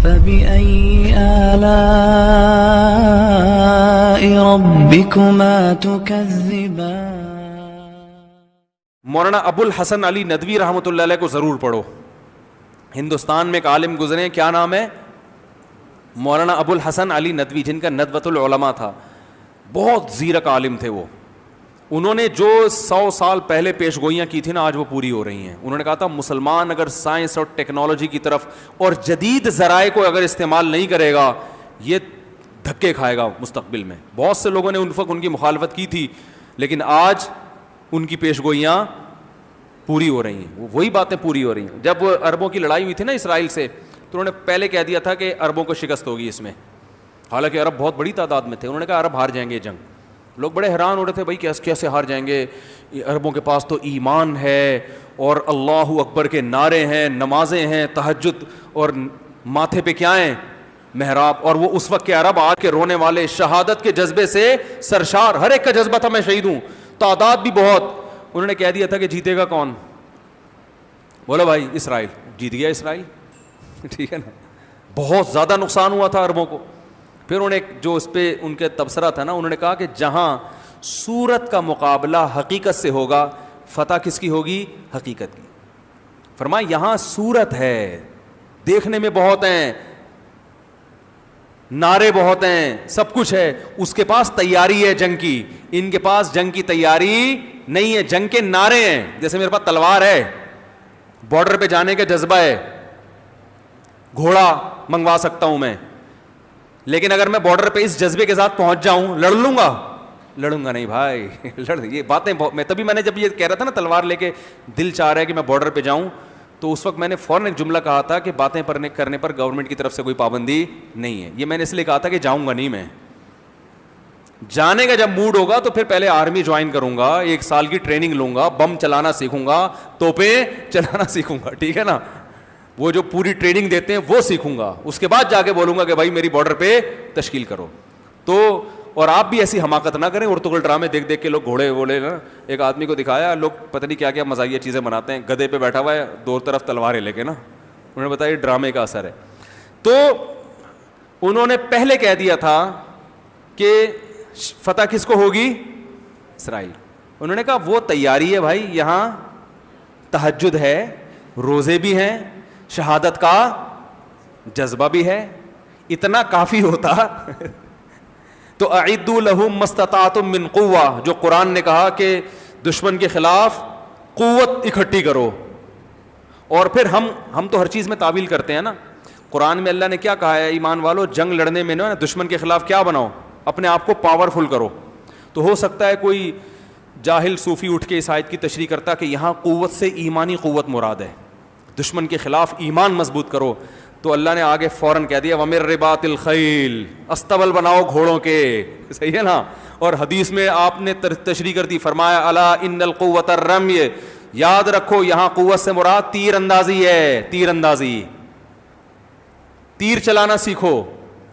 فبأي آلاء ربكما تكذبان. مولانا ابو الحسن علی ندوی رحمۃ اللہ علیہ کو ضرور پڑھو. ہندوستان میں ایک عالم گزرے ہیں, کیا نام ہے؟ مولانا ابو الحسن علی ندوی, جن کا ندوۃ العلماء تھا. بہت زیرک عالم تھے وہ. انہوں نے جو 100 سال پہلے پیش گوئیاں کی تھی نا, آج وہ پوری ہو رہی ہیں. انہوں نے کہا تھا مسلمان اگر سائنس اور ٹیکنالوجی کی طرف اور جدید ذرائع کو اگر استعمال نہیں کرے گا, یہ دھکے کھائے گا مستقبل میں. بہت سے لوگوں نے ان کی مخالفت کی تھی, لیکن آج ان کی پیش گوئیاں پوری ہو رہی ہیں, وہی باتیں پوری ہو رہی ہیں. جب عربوں کی لڑائی ہوئی تھی نا اسرائیل سے, تو انہوں نے پہلے کہہ دیا تھا کہ عربوں کو شکست ہوگی اس میں. حالانکہ عرب بہت بڑی تعداد میں تھے. انہوں نے کہا عرب ہار جائیں گے جنگ. لوگ بڑے حیران ہو رہے تھے, بھائی کیسے ہار جائیں گے, عربوں کے پاس تو ایمان ہے اور اللہ اکبر کے نعرے ہیں, نمازیں ہیں, تہجد, اور ماتھے پہ کیا ہیں؟ محراب. اور وہ اس وقت کے عرب آج کے رونے والے, شہادت کے جذبے سے سرشار, ہر ایک کا جذبہ تھا میں شہید ہوں, تعداد بھی بہت. انہوں نے کہہ دیا تھا کہ جیتے گا کون؟ بولو بھائی اسرائیل. جیت گیا اسرائیل, ٹھیک ہے نا. بہت زیادہ نقصان ہوا تھا عربوں کو. پھر انہوں نے جو اس پہ ان کے تبصرہ تھا نا, انہوں نے کہا کہ جہاں صورت کا مقابلہ حقیقت سے ہوگا, فتح کس کی ہوگی؟ حقیقت کی. فرمایا یہاں صورت ہے, دیکھنے میں بہت ہیں, نعرے بہت ہیں, سب کچھ ہے, اس کے پاس تیاری ہے جنگ کی, ان کے پاس جنگ کی تیاری نہیں ہے, جنگ کے نعرے ہیں. جیسے میرے پاس تلوار ہے, بارڈر پہ جانے کا جذبہ ہے, گھوڑا منگوا سکتا ہوں میں, لیکن اگر میں بارڈر پہ اس جذبے کے ساتھ پہنچ جاؤں, لڑ لوں گا نہیں بھائی. یہ باتیں میں تبھی میں نے جب یہ کہہ رہا تھا نا تلوار لے کے دل چاہ رہا ہے کہ میں بارڈر پہ جاؤں, تو اس وقت میں نے فوراً ایک جملہ کہا تھا کہ باتیں کرنے پر گورنمنٹ کی طرف سے کوئی پابندی نہیں ہے. یہ میں نے اس لیے کہا تھا کہ جاؤں گا نہیں, میں جانے کا جب موڈ ہوگا تو پھر پہلے آرمی جوائن کروں گا, 1 سال کی ٹریننگ لوں گا, بم چلانا سیکھوں گا, توپیں چلانا سیکھوں گا, ٹھیک ہے نا. وہ جو پوری ٹریننگ دیتے ہیں وہ سیکھوں گا, اس کے بعد جا کے بولوں گا کہ بھائی میری بارڈر پہ تشکیل کرو. تو اور آپ بھی ایسی حماقت نہ کریں. ارطغرل ڈرامے دیکھ دیکھ کے لوگ گھوڑے ووڑے نا, ایک آدمی کو دکھایا, لوگ پتہ نہیں کیا کیا مزاحیہ چیزیں بناتے ہیں, گدھے پہ بیٹھا ہوا ہے, 2 طرف تلواریں لے کے نا. انہوں نے بتایا یہ ڈرامے کا اثر ہے. تو انہوں نے پہلے کہہ دیا تھا کہ فتح کس کو ہوگی؟ اسرائیل. انہوں نے کہا وہ تیاری ہے بھائی, یہاں تہجد ہے, روزے بھی ہیں, شہادت کا جذبہ بھی ہے. اتنا کافی ہوتا تو اعدوا لهم ما استطعتم من قوہ, جو قرآن نے کہا کہ دشمن کے خلاف قوت اکٹھی کرو. اور پھر ہم تو ہر چیز میں تعویل کرتے ہیں نا. قرآن میں اللہ نے کیا کہا ہے؟ ایمان والو جنگ لڑنے میں نا دشمن کے خلاف کیا بناؤ؟ اپنے آپ کو پاورفل کرو. تو ہو سکتا ہے کوئی جاہل صوفی اٹھ کے اس آیت کی تشریح کرتا کہ یہاں قوت سے ایمانی قوت مراد ہے, دشمن کے خلاف ایمان مضبوط کرو. تو اللہ نے آگے فوراً کہہ دیا وَمِن رِبَاطِ الْخَيْلِ, استبل بناؤ گھوڑوں کے, صحیح ہے نا. اور حدیث میں آپ نے تشریح کر دی, فرمایا الا ان القوۃ الرمی, یاد رکھو یہاں قوت سے مراد تیر اندازی ہے, تیر اندازی, تیر چلانا سیکھو.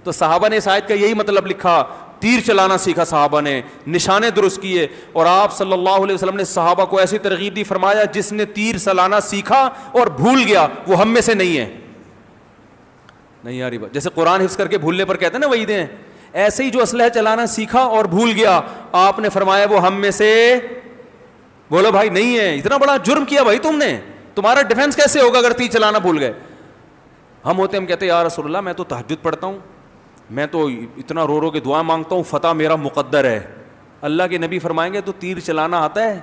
تو صحابہ نے اس آیت کا یہی مطلب لکھا, تیر چلانا سیکھا صحابہ نے, نشانے درست کیے. اور آپ صلی اللہ علیہ وسلم نے صحابہ کو ایسی ترغیب دی, فرمایا جس نے تیر چلانا سیکھا اور بھول گیا وہ ہم میں سے نہیں ہے. نہیں یاری بات, جیسے قرآن حفظ کر کے بھولنے پر کہتے ہیں نا وعیدیں, ایسے ہی جو اسلحہ چلانا سیکھا اور بھول گیا, آپ نے فرمایا وہ ہم میں سے, بولو بھائی نہیں ہے. اتنا بڑا جرم کیا بھائی تم نے, تمہارا ڈیفنس کیسے ہوگا اگر تیر چلانا بھول گئے؟ ہم ہوتے ہم کہتے ہیں یا رسول اللہ میں تو تہجد پڑھتا ہوں, میں تو اتنا رو رو کے دعا مانگتا ہوں, فتح میرا مقدر ہے. اللہ کے نبی فرمائیں گے تو تیر چلانا آتا ہے؟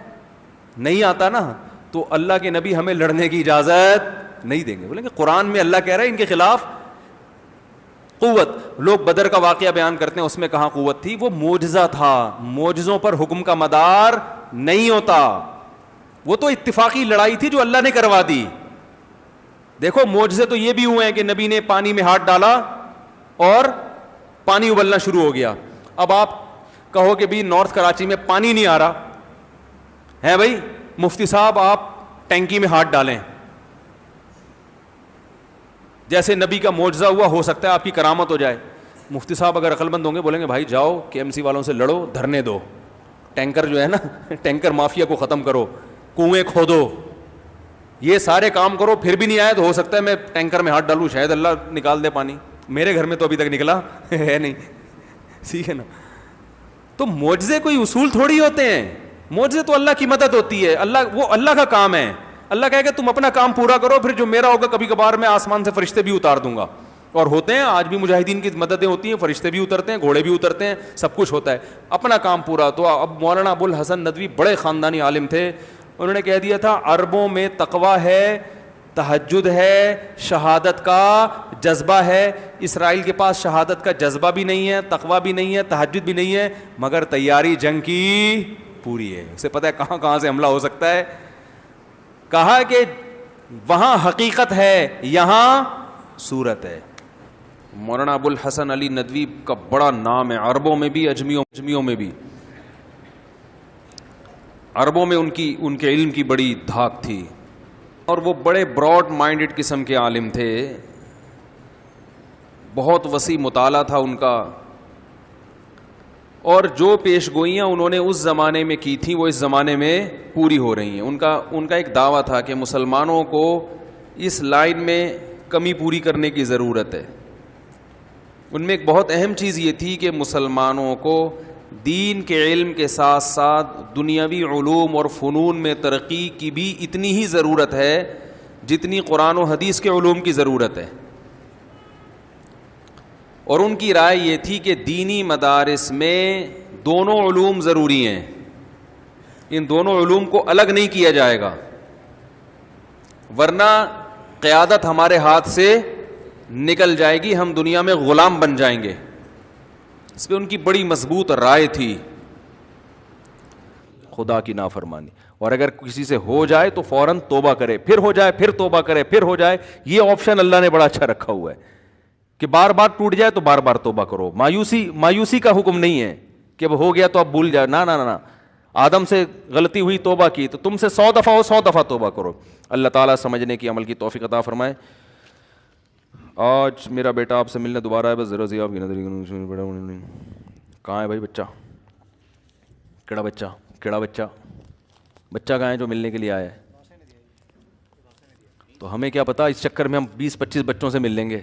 نہیں آتا نا. تو اللہ کے نبی ہمیں لڑنے کی اجازت نہیں دیں گے. بولیں گے قرآن میں اللہ کہہ رہا ہے ان کے خلاف قوت. لوگ بدر کا واقعہ بیان کرتے ہیں, اس میں کہاں قوت تھی؟ وہ معجزہ تھا. معجزوں پر حکم کا مدار نہیں ہوتا, وہ تو اتفاقی لڑائی تھی جو اللہ نے کروا دی. دیکھو معجزے تو یہ بھی ہوئے ہیں کہ نبی نے پانی میں ہاتھ ڈالا اور پانی ابلنا شروع ہو گیا. اب آپ کہو کہ بھی نارتھ کراچی میں پانی نہیں آ رہا ہے, بھائی مفتی صاحب آپ ٹینکی میں ہاتھ ڈالیں, جیسے نبی کا معجزہ ہوا, ہو سکتا ہے آپ کی کرامت ہو جائے. مفتی صاحب اگر عقل مند ہوں گے بولیں گے بھائی جاؤ KMC والوں سے لڑو, دھرنے دو, ٹینکر جو ہے نا ٹینکر مافیا کو ختم کرو, کنویں کھودو, یہ سارے کام کرو پھر بھی نہیں آئے تو ہو سکتا ہے میں ٹینکر میں ہاتھ ڈالوں, شاید اللہ نکال دے پانی. میرے گھر میں تو ابھی تک نکلا ہے نہیں, ٹھیک ہے نا. تو معجزے کوئی اصول تھوڑی ہوتے ہیں, معجزے تو اللہ کی مدد ہوتی ہے, وہ اللہ کا کام ہے. اللہ کہے کہ تم اپنا کام پورا کرو, پھر جو میرا ہوگا کبھی کبھار میں آسمان سے فرشتے بھی اتار دوں گا. اور ہوتے ہیں آج بھی مجاہدین کی مددیں ہوتی ہیں, فرشتے بھی اترتے ہیں, گھوڑے بھی اترتے ہیں, سب کچھ ہوتا ہے, اپنا کام پورا. تو اب مولانا ابو الحسن ندوی بڑے خاندانی عالم تھے, انہوں نے کہہ دیا تھا عربوں میں تقویٰ ہے, تہجد ہے, شہادت کا جذبہ ہے. اسرائیل کے پاس شہادت کا جذبہ بھی نہیں ہے, تقویٰ بھی نہیں ہے, تہجد بھی نہیں ہے, مگر تیاری جنگ کی پوری ہے. اسے پتہ ہے کہاں کہاں سے حملہ ہو سکتا ہے. کہا کہ وہاں حقیقت ہے, یہاں صورت ہے. مولانا ابو الحسن علی ندوی کا بڑا نام ہے عربوں میں بھی, اجمیوں میں بھی. عربوں میں ان کے علم کی بڑی دھاک تھی, اور وہ بڑے براڈ مائنڈڈ قسم کے عالم تھے, بہت وسیع مطالعہ تھا ان کا. اور جو پیش گوئیاں انہوں نے اس زمانے میں کی تھیں وہ اس زمانے میں پوری ہو رہی ہیں. ان کا ایک دعویٰ تھا کہ مسلمانوں کو اس لائن میں کمی پوری کرنے کی ضرورت ہے. ان میں ایک بہت اہم چیز یہ تھی کہ مسلمانوں کو دین کے علم کے ساتھ ساتھ دنیاوی علوم اور فنون میں ترقی کی بھی اتنی ہی ضرورت ہے جتنی قرآن و حدیث کے علوم کی ضرورت ہے. اور ان کی رائے یہ تھی کہ دینی مدارس میں دونوں علوم ضروری ہیں, ان دونوں علوم کو الگ نہیں کیا جائے گا, ورنہ قیادت ہمارے ہاتھ سے نکل جائے گی, ہم دنیا میں غلام بن جائیں گے. اس پہ ان کی بڑی مضبوط رائے تھی. خدا کی نافرمانی, اور اگر کسی سے ہو جائے تو فوراً توبہ کرے, پھر ہو جائے پھر توبہ کرے, پھر ہو جائے. یہ آپشن اللہ نے بڑا اچھا رکھا ہوا ہے کہ بار بار ٹوٹ جائے تو بار بار توبہ کرو. مایوسی کا حکم نہیں ہے کہ وہ ہو گیا تو اب بھول جائے, نہ. آدم سے غلطی ہوئی, توبہ کی, تو تم سے 100 دفعہ ہو 100 دفعہ توبہ کرو. اللہ تعالیٰ سمجھنے کی, عمل کی توفیق عطا فرمائے. آج میرا بیٹا آپ سے ملنے دوبارہ ہے, بس ذرا سی آپ کی نظر. کہاں ہے بھائی بچہ؟ کیڑا بچہ کہاں ہے جو ملنے کے لیے آیا ہے؟ تو ہمیں کیا پتا, اس چکر میں ہم 20-25 بچوں سے مل لیں گے.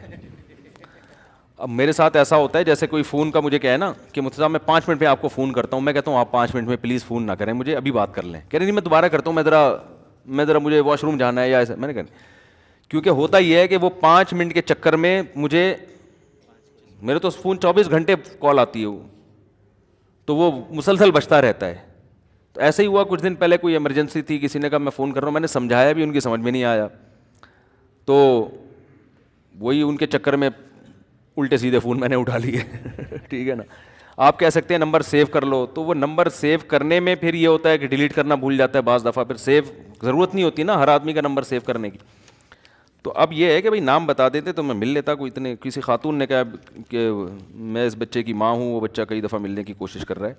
اب میرے ساتھ ایسا ہوتا ہے جیسے کوئی فون کا مجھے کہے نا کہ مجھے میں 5 منٹ میں آپ کو فون کرتا ہوں, میں کہتا ہوں آپ 5 منٹ میں پلیز فون نہ کریں, مجھے ابھی بات کر لیں. کہہ رہے نہیں میں دوبارہ کرتا ہوں, میں ذرا مجھے واش روم جانا ہے یا ایسا. میں نے کہا کیونکہ ہوتا یہ ہے کہ وہ 5 منٹ کے چکر میں میرے تو فون 24 گھنٹے کال آتی ہے, تو وہ مسلسل بجتا رہتا ہے. تو ایسے ہی ہوا کچھ دن پہلے, کوئی ایمرجنسی تھی, کسی نے کہا میں فون کر رہا ہوں, میں نے سمجھایا بھی, ان کی سمجھ میں نہیں آیا, تو وہی ان کے چکر میں الٹے سیدھے فون میں نے اٹھا لیے. ٹھیک ہے نا. آپ کہہ سکتے ہیں نمبر سیو کر لو, تو وہ نمبر سیو کرنے میں پھر یہ ہوتا ہے کہ ڈیلیٹ کرنا بھول جاتا ہے بعض دفعہ, پھر سیو ضرورت نہیں ہوتی نا ہر آدمی کا نمبر سیو کرنے کی. تو اب یہ ہے کہ بھائی نام بتا دیتے تو میں مل لیتا. کسی خاتون نے کہا کہ میں اس بچے کی ماں ہوں, وہ بچہ کئی دفعہ ملنے کی کوشش کر رہا ہے.